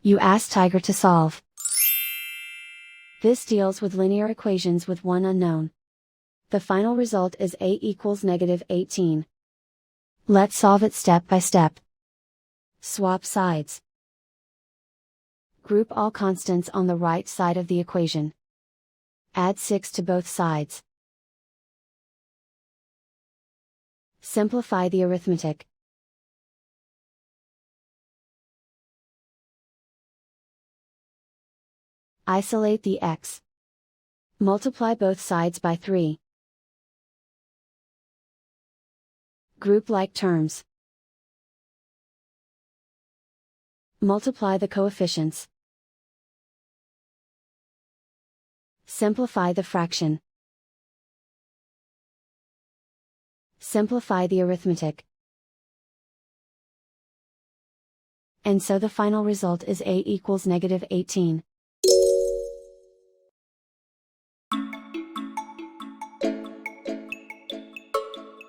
You ask Tiger to solve. This deals with linear equations with one unknown. The final result is a equals -18. Let's solve it step by step. Swap sides. Group all constants on the right side of the equation. Add 6 to both sides. Simplify the arithmetic. Isolate the x. Multiply both sides by 3. Group like terms. Multiply the coefficients. Simplify the fraction. Simplify the arithmetic. And so the final result is a equals -18.